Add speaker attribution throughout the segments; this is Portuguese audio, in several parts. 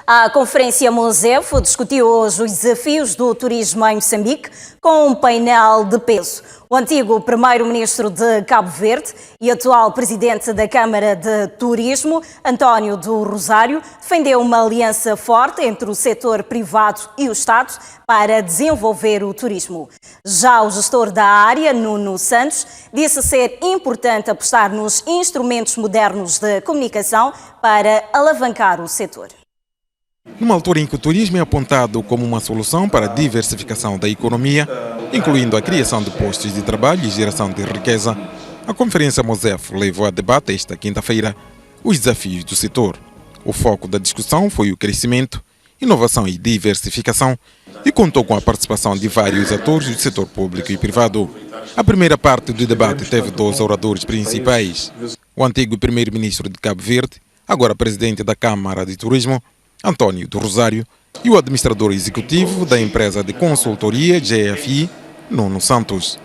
Speaker 1: A Conferência Mosef discutiu hoje os desafios do turismo em Moçambique com um painel de peso. O antigo primeiro-ministro de Cabo Verde e atual presidente da Câmara de Turismo, António do Rosário, defendeu uma aliança forte entre o setor privado e o Estado para desenvolver o turismo. Já o gestor da área, Nuno Santos, disse ser importante apostar nos instrumentos modernos de comunicação para alavancar o setor.
Speaker 2: Numa altura em que o turismo é apontado como uma solução para a diversificação da economia, incluindo a criação de postos de trabalho e geração de riqueza, a Conferência Mosef levou a debate esta quinta-feira os desafios do setor. O foco da discussão foi o crescimento, inovação e diversificação e contou com a participação de vários atores do setor público e privado. A primeira parte do debate teve 2 oradores principais: o antigo primeiro-ministro de Cabo Verde, agora presidente da Câmara de Turismo, António do Rosário, e o administrador executivo da empresa de consultoria GFI, Nuno Santos.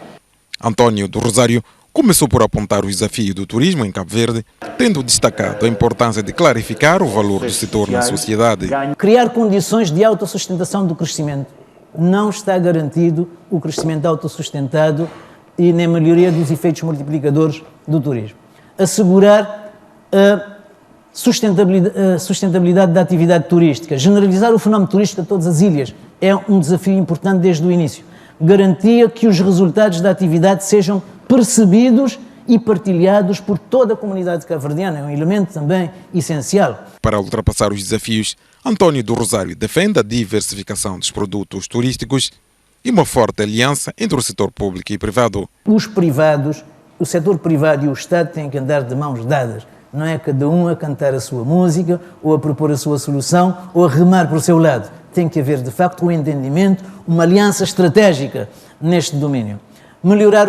Speaker 2: António do Rosário começou por apontar os desafios do turismo em Cabo Verde, tendo destacado a importância de clarificar o valor do setor na sociedade.
Speaker 3: Criar condições de autossustentação do crescimento. Não está garantido o crescimento autossustentado e nem a melhoria dos efeitos multiplicadores do turismo. Assegurar a sustentabilidade da atividade turística, generalizar o fenómeno turístico a todas as ilhas é um desafio importante desde o início. Garantia que os resultados da atividade sejam percebidos e partilhados por toda a comunidade cabo-verdiana, é um elemento também essencial.
Speaker 2: Para ultrapassar os desafios, António do Rosário defende a diversificação dos produtos turísticos e uma forte aliança entre o setor público e privado.
Speaker 3: Os privados, o setor privado e o Estado têm que andar de mãos dadas. Não é cada um a cantar a sua música, ou a propor a sua solução, ou a remar para o seu lado. Tem que haver, de facto, um entendimento, uma aliança estratégica neste domínio. Melhorar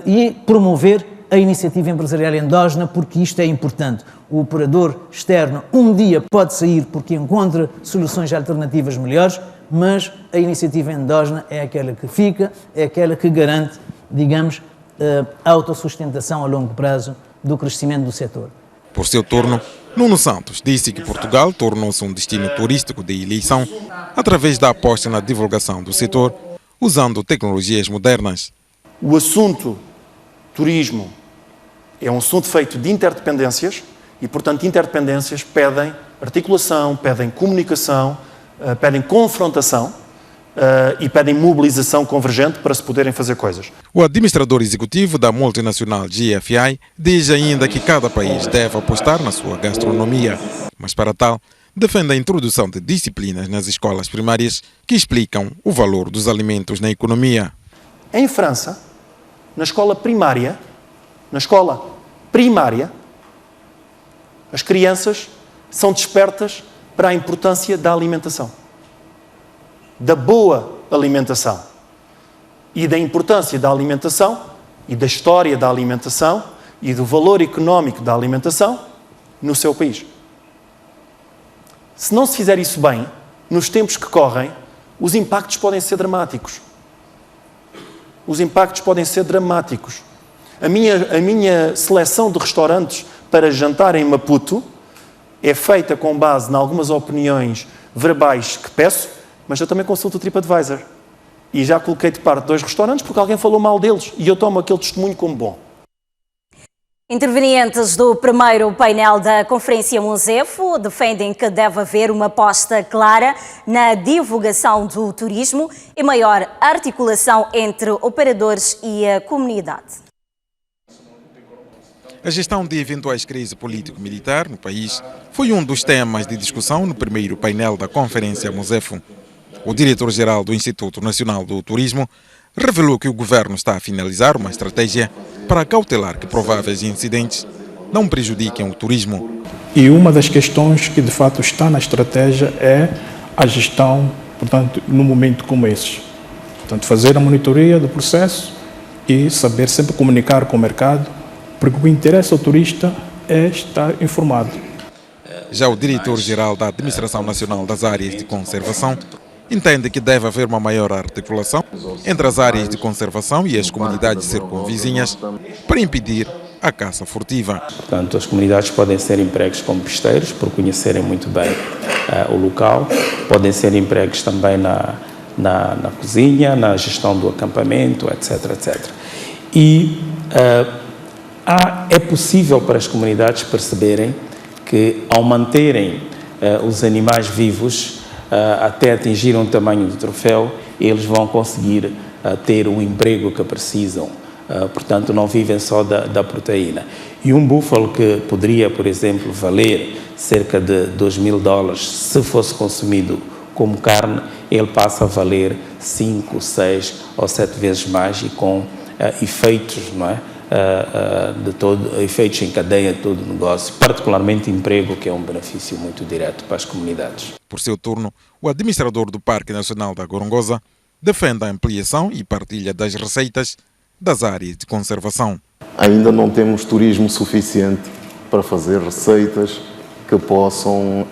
Speaker 3: e promover a iniciativa empresarial endógena, porque isto é importante. O operador externo um dia pode sair porque encontra soluções alternativas melhores, mas a iniciativa endógena é aquela que fica, é aquela que garante, digamos, a autossustentação a longo prazo do crescimento do setor.
Speaker 2: Por seu turno, Nuno Santos disse que Portugal tornou-se um destino turístico de eleição através da aposta na divulgação do setor, usando tecnologias modernas.
Speaker 4: O assunto turismo é um assunto feito de interdependências e, portanto, interdependências pedem articulação, pedem comunicação, pedem confrontação e pedem mobilização convergente para se poderem fazer coisas.
Speaker 2: O administrador executivo da multinacional GFI diz ainda que cada país deve apostar na sua gastronomia, mas para tal defende a introdução de disciplinas nas escolas primárias que explicam o valor dos alimentos na economia.
Speaker 4: Em França, na escola primária, as crianças são despertas para a importância da alimentação, da boa alimentação e da importância da alimentação e da história da alimentação e do valor económico da alimentação no seu país. Se não se fizer isso bem, nos tempos que correm, os impactos podem ser dramáticos. A minha seleção de restaurantes para jantar em Maputo é feita com base em algumas opiniões verbais que peço, mas eu também consulto o TripAdvisor. E já coloquei de parte 2 restaurantes porque alguém falou mal deles e eu tomo aquele testemunho como bom.
Speaker 1: Intervenientes do primeiro painel da Conferência Mosef defendem que deve haver uma aposta clara na divulgação do turismo e maior articulação entre operadores e a comunidade.
Speaker 2: A gestão de eventuais crises político-militar no país foi um dos temas de discussão no primeiro painel da Conferência Mosef. O diretor-geral do Instituto Nacional do Turismo revelou que o governo está a finalizar uma estratégia para cautelar que prováveis incidentes não prejudiquem o turismo.
Speaker 5: E uma das questões que de fato está na estratégia é a gestão, portanto, num momento como esse. Portanto, fazer a monitoria do processo e saber sempre comunicar com o mercado, porque o interesse ao turista é estar informado.
Speaker 2: Já o diretor-geral da Administração Nacional das Áreas de Conservação entende que deve haver uma maior articulação entre as áreas de conservação e as comunidades circunvizinhas para impedir à caça furtiva.
Speaker 6: Portanto, as comunidades podem ser empregos como pisteiros, por conhecerem muito bem o local, podem ser empregos também na cozinha, na gestão do acampamento, etc, etc. E é possível para as comunidades perceberem que, ao manterem os animais vivos até atingir um tamanho de troféu, eles vão conseguir ter o emprego que precisam. Portanto, não vivem só da proteína. E um búfalo que poderia, por exemplo, valer cerca de $2.000 se fosse consumido como carne, ele passa a valer 5, 6 ou 7 vezes mais, e com efeitos, não é? Efeitos em cadeia de todo o negócio, particularmente emprego, que é um benefício muito direto para as comunidades.
Speaker 2: Por seu turno, o administrador do Parque Nacional da Gorongosa defende a ampliação e partilha das receitas das áreas de conservação.
Speaker 7: Ainda não temos turismo suficiente para fazer receitas que possam,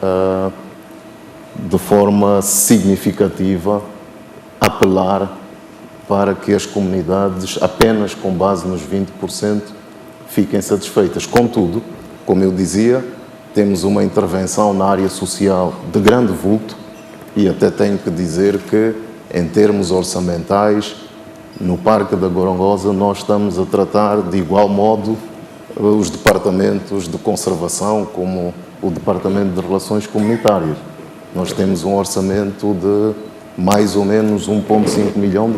Speaker 7: de forma significativa, apelar para que as comunidades, apenas com base nos 20%, fiquem satisfeitas. Contudo, como eu dizia, temos uma intervenção na área social de grande vulto, e até tenho que dizer que, em termos orçamentais, no Parque da Gorongosa nós estamos a tratar de igual modo os departamentos de conservação como o Departamento de Relações Comunitárias. Nós temos um orçamento de mais ou menos $1,5 milhão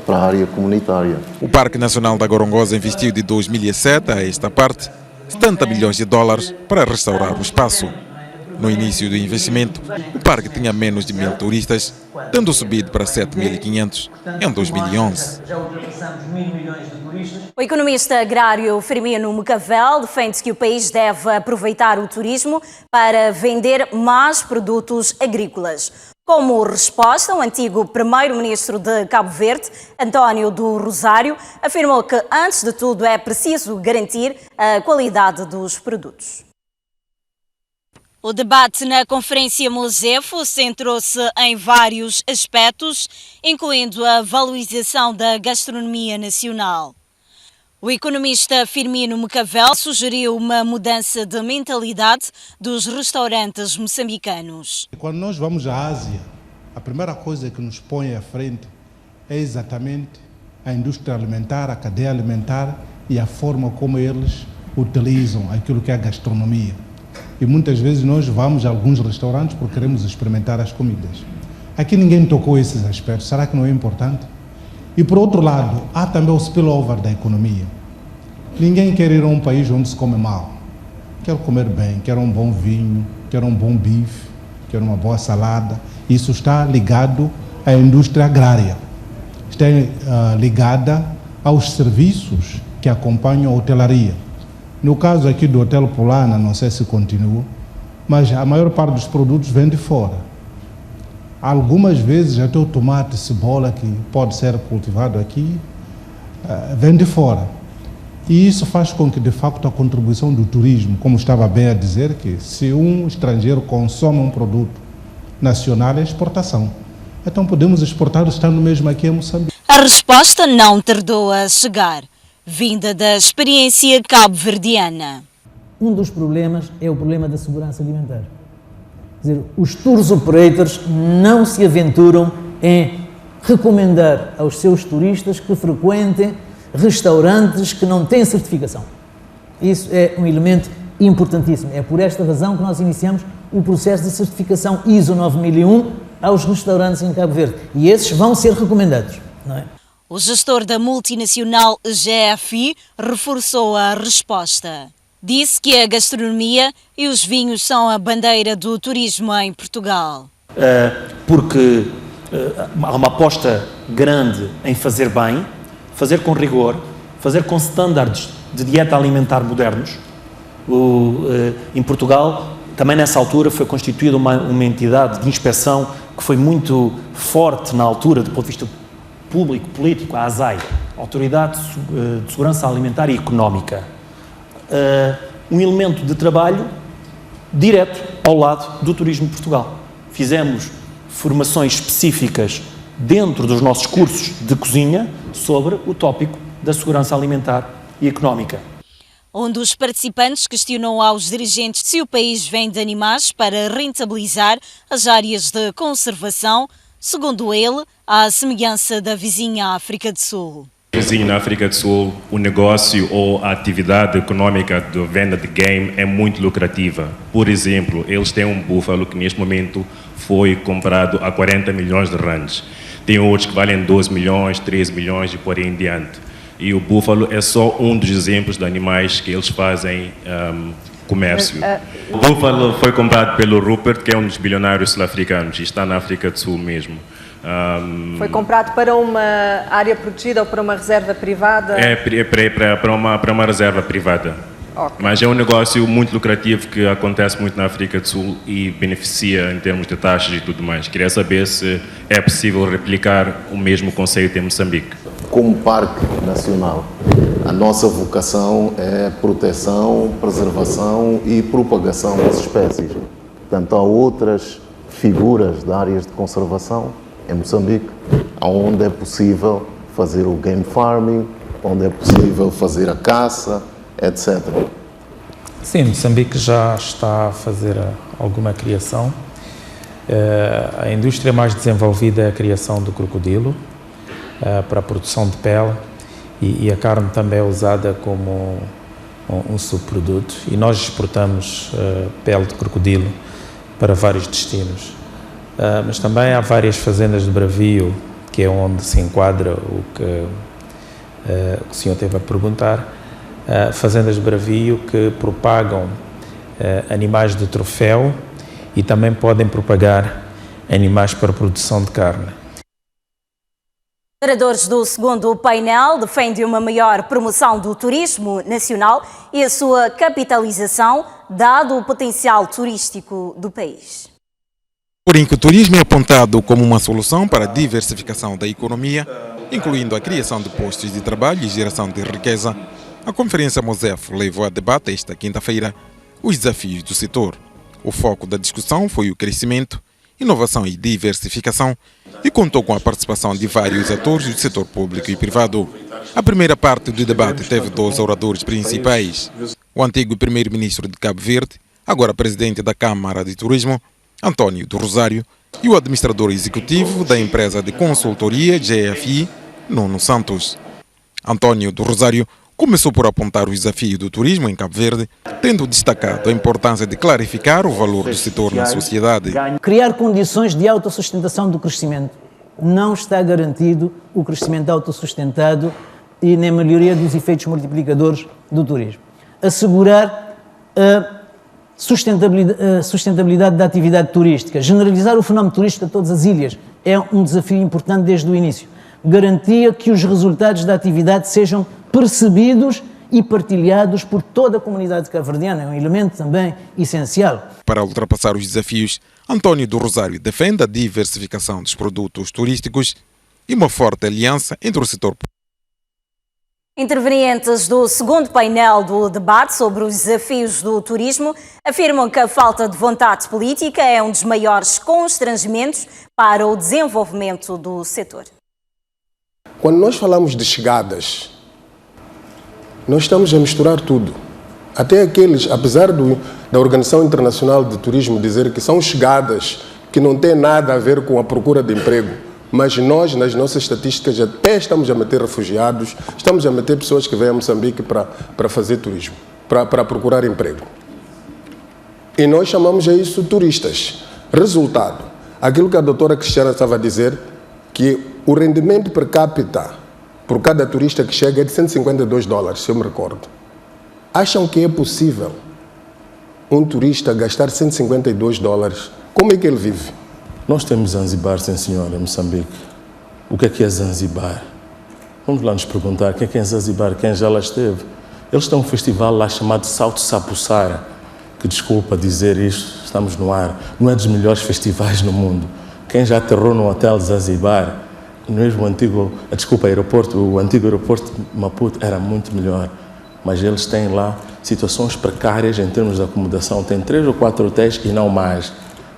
Speaker 7: para a área comunitária.
Speaker 2: O Parque Nacional da Gorongosa investiu de 2007 a esta parte $70 milhões para restaurar o espaço. No início do investimento, o parque tinha menos de 1.000 turistas, tendo subido para 7.500 em 2011.
Speaker 1: O economista agrário Firmino Mecavel defende que o país deve aproveitar o turismo para vender mais produtos agrícolas. Como resposta, o antigo primeiro-ministro de Cabo Verde, António do Rosário, afirmou que, antes de tudo, é preciso garantir a qualidade dos produtos. O debate na Conferência Mosefo centrou-se em vários aspectos, incluindo a valorização da gastronomia nacional. O economista Firmino Mecavel sugeriu uma mudança de mentalidade dos restaurantes moçambicanos.
Speaker 8: Quando nós vamos à Ásia, a primeira coisa que nos põe à frente é exatamente a indústria alimentar, a cadeia alimentar e a forma como eles utilizam aquilo que é a gastronomia. E muitas vezes nós vamos a alguns restaurantes porque queremos experimentar as comidas. Aqui ninguém tocou esses aspectos. Será que não é importante? E por outro lado, há também o spillover da economia. Ninguém quer ir a um país onde se come mal. Quer comer bem, quer um bom vinho, quer um bom bife, quer uma boa salada. Isso está ligado à indústria agrária. Está ligada aos serviços que acompanham a hotelaria. No caso aqui do Hotel Polana, não sei se continua, mas a maior parte dos produtos vem de fora. Algumas vezes até o tomate, cebola, que pode ser cultivado aqui, vem de fora. E isso faz com que, de facto, a contribuição do turismo, como estava bem a dizer, que se um estrangeiro consome um produto nacional, é exportação. Então podemos exportar estando mesmo aqui em Moçambique.
Speaker 1: A resposta não tardou a chegar, vinda da experiência cabo-verdiana.
Speaker 3: Um dos problemas é o problema da segurança alimentar. Quer dizer, os tours operators não se aventuram em recomendar aos seus turistas que frequentem restaurantes que não têm certificação. Isso é um elemento importantíssimo. É por esta razão que nós iniciamos o processo de certificação ISO 9001 aos restaurantes em Cabo Verde. E esses vão ser recomendados, não é?
Speaker 1: O gestor da multinacional GFI reforçou a resposta. Disse que a gastronomia e os vinhos são a bandeira do turismo em Portugal.
Speaker 4: Porque há uma aposta grande em fazer bem, fazer com rigor, fazer com standards de dieta alimentar modernos. Em Portugal, também nessa altura, foi constituída uma entidade de inspeção que foi muito forte na altura, do ponto de vista público, político, a ASAI, Autoridade de Segurança Alimentar e Económica. Um elemento de trabalho direto ao lado do turismo de Portugal. Fizemos formações específicas dentro dos nossos cursos de cozinha sobre o tópico da segurança alimentar e económica.
Speaker 1: Um dos participantes questionou aos dirigentes se o país vende animais para rentabilizar as áreas de conservação, segundo ele, à semelhança da vizinha África do Sul.
Speaker 9: Vizinho na África do Sul, o negócio ou a atividade econômica de venda de game é muito lucrativa. Por exemplo, eles têm um búfalo que neste momento foi comprado a 40 milhões de rands. Tem outros que valem 12 milhões, 13 milhões e por aí em diante. E o búfalo é só um dos exemplos de animais que eles fazem comércio. O búfalo foi comprado pelo Rupert, que é um dos bilionários sul-africanos, e está na África do Sul mesmo.
Speaker 10: Foi comprado para uma área protegida ou para uma reserva privada?
Speaker 9: É para uma reserva privada. Okay. Mas é um negócio muito lucrativo que acontece muito na África do Sul e beneficia em termos de taxas e tudo mais. Queria saber se é possível replicar o mesmo conceito em Moçambique.
Speaker 7: Como parque nacional, a nossa vocação é proteção, preservação e propagação das espécies. Portanto, há outras figuras de áreas de conservação em Moçambique, onde é possível fazer o game farming, onde é possível fazer a caça, etc.
Speaker 6: Sim, Moçambique já está a fazer alguma criação. A indústria mais desenvolvida é a criação do crocodilo, para a produção de pele, e a carne também é usada como um subproduto. E nós exportamos pele de crocodilo para vários destinos. Mas também há várias fazendas de bravio, que é onde se enquadra o que o senhor teve a perguntar, fazendas de bravio que propagam animais de troféu e também podem propagar animais para a produção de carne.
Speaker 1: Oradores do segundo painel defendem uma maior promoção do turismo nacional e a sua capitalização, dado o potencial turístico do país.
Speaker 2: Porém, que o turismo é apontado como uma solução para a diversificação da economia, incluindo a criação de postos de trabalho e geração de riqueza, a Conferência Mosef levou a debate esta quinta-feira os desafios do setor. O foco da discussão foi o crescimento, inovação e diversificação e contou com a participação de vários atores do setor público e privado. A primeira parte do debate teve 2 oradores principais. O antigo primeiro-ministro de Cabo Verde, agora presidente da Câmara de Turismo, António do Rosário, e o administrador executivo da empresa de consultoria GFI, Nuno Santos. António do Rosário começou por apontar os desafios do turismo em Cabo Verde, tendo destacado a importância de clarificar o valor do setor na sociedade.
Speaker 3: Criar condições de autossustentação do crescimento. Não está garantido o crescimento autossustentado e nem a melhoria dos efeitos multiplicadores do turismo. Assegurar a sustentabilidade da atividade turística. Generalizar o fenómeno turístico a todas as ilhas é um desafio importante desde o início. Garantia que os resultados da atividade sejam percebidos e partilhados por toda a comunidade cabo-verdiana, é um elemento também essencial.
Speaker 2: Para ultrapassar os desafios, António do Rosário defende a diversificação dos produtos turísticos e uma forte aliança entre o setor público.
Speaker 1: Intervenientes do segundo painel do debate sobre os desafios do turismo afirmam que a falta de vontade política é um dos maiores constrangimentos para o desenvolvimento do setor.
Speaker 11: Quando nós falamos de chegadas, nós estamos a misturar tudo. Até aqueles, apesar da Organização Internacional de Turismo dizer que são chegadas que não têm nada a ver com a procura de emprego, mas nós, nas nossas estatísticas, até estamos a meter refugiados, estamos a meter pessoas que vêm a Moçambique para fazer turismo, para procurar emprego. E nós chamamos a isso turistas. Resultado, aquilo que a doutora Cristiana estava a dizer, que o rendimento per capita por cada turista que chega é de $152, se eu me recordo. Acham que é possível um turista gastar $152? Como é que ele vive?
Speaker 12: Nós temos Zanzibar, sim senhora, em Moçambique. O que é Zanzibar? Vamos lá nos perguntar quem é Zanzibar, quem já lá esteve. Eles têm um festival lá chamado Salto Sapuçara, que, desculpa dizer isto, estamos no ar, não é dos melhores festivais no mundo. Quem já aterrou no hotel de Zanzibar, mesmo o antigo aeroporto de Maputo era muito melhor. Mas eles têm lá situações precárias em termos de acomodação. Tem 3 ou 4 hotéis e não mais.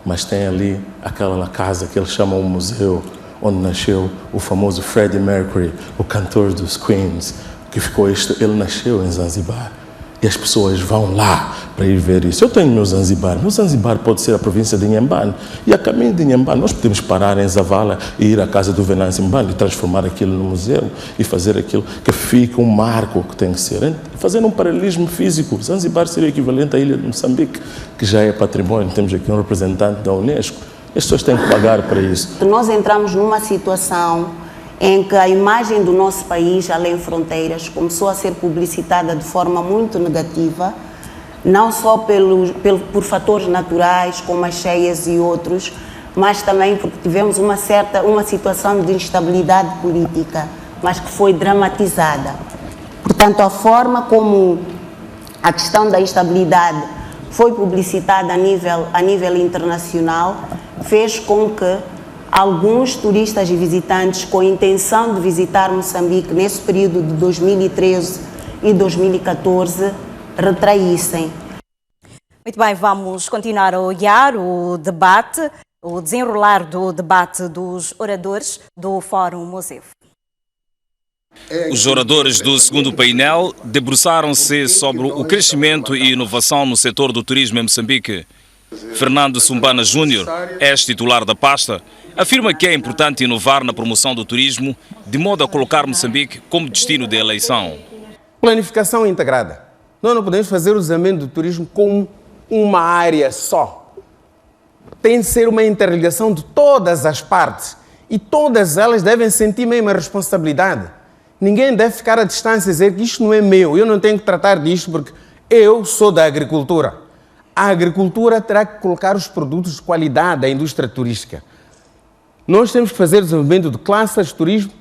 Speaker 12: Mas tem ali aquela casa que eles chamam o museu, onde nasceu o famoso Freddie Mercury, o cantor dos Queens, que ficou, ele nasceu em Zanzibar. E as pessoas vão lá para ir ver isso. Eu tenho meu Zanzibar pode ser a província de Inhambane. E a caminho de Inhambane, nós podemos parar em Zavala e ir à casa do Venâncio Mbane e transformar aquilo no museu e fazer aquilo que fica um marco que tem que ser. Fazendo um paralelismo físico, Zanzibar seria equivalente à ilha de Moçambique, que já é património. Temos aqui um representante da Unesco. As pessoas têm que pagar para isso.
Speaker 13: Nós entramos numa situação em que a imagem do nosso país, além fronteiras, começou a ser publicitada de forma muito negativa, não só por fatores naturais, como as cheias e outros, mas também porque tivemos uma situação de instabilidade política, mas que foi dramatizada. Portanto, a forma como a questão da instabilidade foi publicitada a nível internacional fez com que alguns turistas e visitantes com a intenção de visitar Moçambique nesse período de 2013 e 2014 retraíssem.
Speaker 1: Muito bem, vamos continuar a olhar o debate, o desenrolar do debate dos oradores do Fórum Mosef.
Speaker 14: Os oradores do segundo painel debruçaram-se sobre o crescimento e inovação no setor do turismo em Moçambique. Fernando Sumbana Júnior, ex-titular da pasta, afirma que é importante inovar na promoção do turismo, de modo a colocar Moçambique como destino de eleição.
Speaker 15: Planificação integrada. Nós não podemos fazer o desenvolvimento do turismo como uma área só. Tem de ser uma interligação de todas as partes e todas elas devem sentir mesmo a responsabilidade. Ninguém deve ficar à distância e dizer que isto não é meu, eu não tenho que tratar disto porque eu sou da agricultura. A agricultura terá que colocar os produtos de qualidade da indústria turística. Nós temos que fazer desenvolvimento de classes de turismo,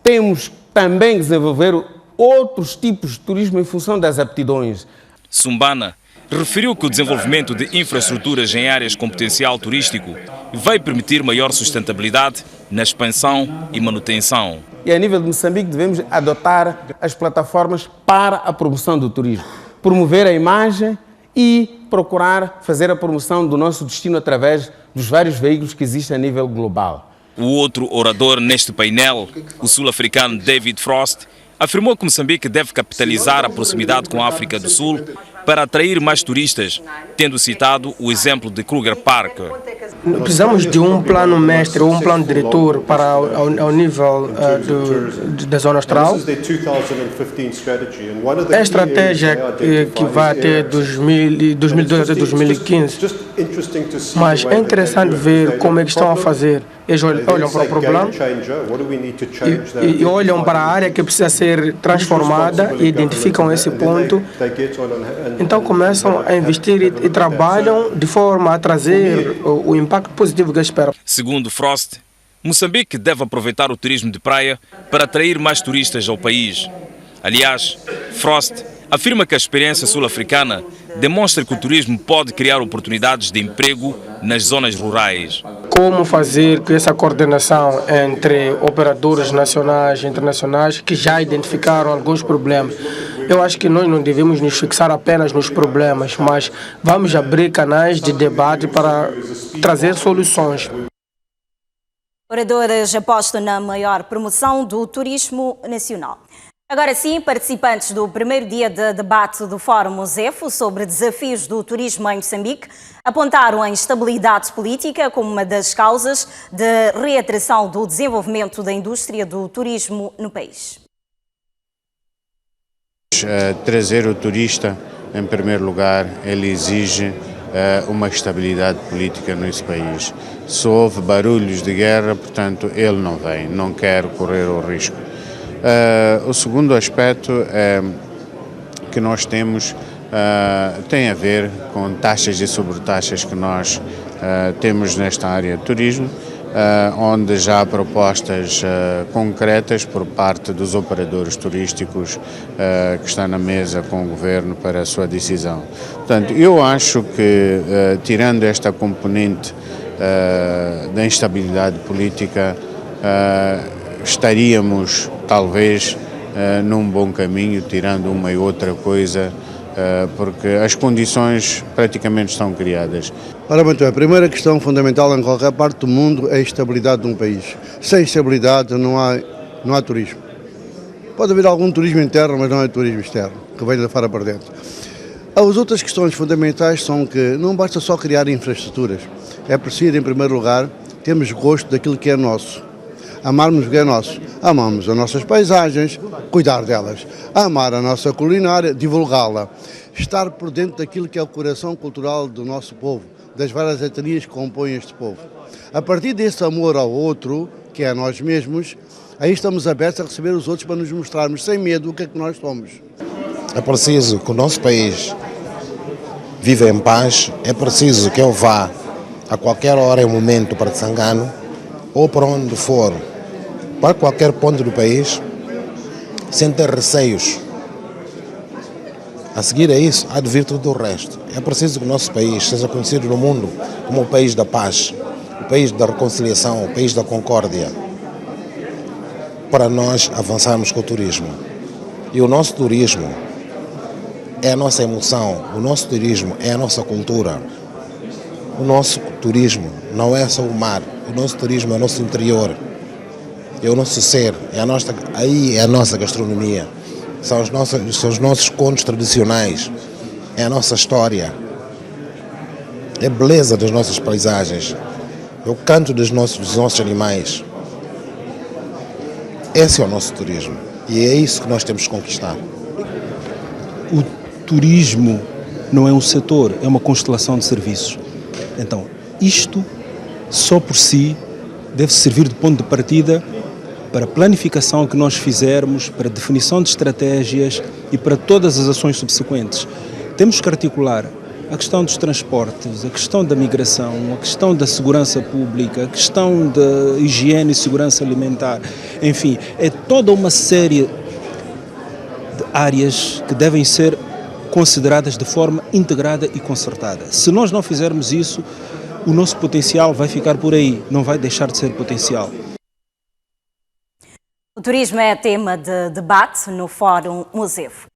Speaker 15: temos também que desenvolver outros tipos de turismo em função das aptidões.
Speaker 14: Sumbana referiu que o desenvolvimento de infraestruturas em áreas com potencial turístico vai permitir maior sustentabilidade na expansão e manutenção.
Speaker 15: E a nível de Moçambique devemos adotar as plataformas para a promoção do turismo, promover a imagem e procurar fazer a promoção do nosso destino através dos vários veículos que existem a nível global.
Speaker 14: O outro orador neste painel, o sul-africano David Frost, afirmou que Moçambique deve capitalizar a proximidade com a África do Sul para atrair mais turistas, tendo citado o exemplo de Kruger Park.
Speaker 16: Precisamos de um plano mestre ou um plano diretor para ao nível da zona austral. A estratégia que vai até 2012 até 2015, mas é interessante ver como é que estão a fazer. Eles olham para o problema e olham para a área que precisa ser transformada e identificam esse ponto. Então começam a investir e trabalham de forma a trazer o impacto positivo que esperam.
Speaker 14: Segundo Frost, Moçambique deve aproveitar o turismo de praia para atrair mais turistas ao país. Aliás, Frost afirma que a experiência sul-africana demonstra que o turismo pode criar oportunidades de emprego nas zonas rurais.
Speaker 16: Como fazer com essa coordenação entre operadores nacionais e internacionais que já identificaram alguns problemas? Eu acho que nós não devemos nos fixar apenas nos problemas, mas vamos abrir canais de debate para trazer soluções.
Speaker 1: Oradores apostam na maior promoção do turismo nacional. Agora sim, participantes do primeiro dia de debate do Fórum Mosef sobre desafios do turismo em Moçambique apontaram a instabilidade política como uma das causas de reatração do desenvolvimento da indústria do turismo no país.
Speaker 17: Trazer o turista, em primeiro lugar, ele exige uma estabilidade política nesse país. Se houve barulhos de guerra, portanto, ele não vem, não quer correr o risco. O segundo aspecto que nós temos tem a ver com taxas e sobretaxas que nós temos nesta área de turismo, onde já há propostas concretas por parte dos operadores turísticos que está na mesa com o governo para a sua decisão. Portanto, eu acho que, tirando esta componente da instabilidade política, estaríamos talvez num bom caminho, tirando uma e outra coisa, porque as condições praticamente estão criadas.
Speaker 18: Ora, muito bem, a primeira questão fundamental em qualquer parte do mundo é a estabilidade de um país. Sem estabilidade não há turismo. Pode haver algum turismo interno, mas não é turismo externo, que vem de fora para dentro. As outras questões fundamentais são que não basta só criar infraestruturas. É preciso, em primeiro lugar, termos gosto daquilo que é nosso. Amarmos o que é nosso. Amamos as nossas paisagens, cuidar delas. Amar a nossa culinária, divulgá-la. Estar por dentro daquilo que é o coração cultural do nosso povo, das várias etnias que compõem este povo. A partir desse amor ao outro, que é a nós mesmos, aí estamos abertos a receber os outros para nos mostrarmos sem medo o que é que nós somos.
Speaker 19: É preciso que o nosso país viva em paz, é preciso que eu vá a qualquer hora e momento para Tsangano, ou para onde for, para qualquer ponto do país, sem ter receios. A seguir a isso, há de vir tudo o resto. É preciso que o nosso país seja conhecido no mundo como o país da paz, o país da reconciliação, o país da concórdia, para nós avançarmos com o turismo. E o nosso turismo é a nossa emoção, o nosso turismo é a nossa cultura. O nosso turismo não é só o mar, o nosso turismo é o nosso interior, é o nosso ser, aí é a nossa gastronomia. São os nossos contos tradicionais, é a nossa história, é a beleza das nossas paisagens, é o canto dos nossos animais. Esse é o nosso turismo e é isso que nós temos que conquistar.
Speaker 20: O turismo não é um setor, é uma constelação de serviços. Então, isto só por si deve servir de ponto de partida para a planificação que nós fizermos, para a definição de estratégias e para todas as ações subsequentes. Temos que articular a questão dos transportes, a questão da migração, a questão da segurança pública, a questão da higiene e segurança alimentar. Enfim, é toda uma série de áreas que devem ser consideradas de forma integrada e concertada. Se nós não fizermos isso, o nosso potencial vai ficar por aí, não vai deixar de ser potencial.
Speaker 1: O turismo é tema de debate no Fórum Mosef.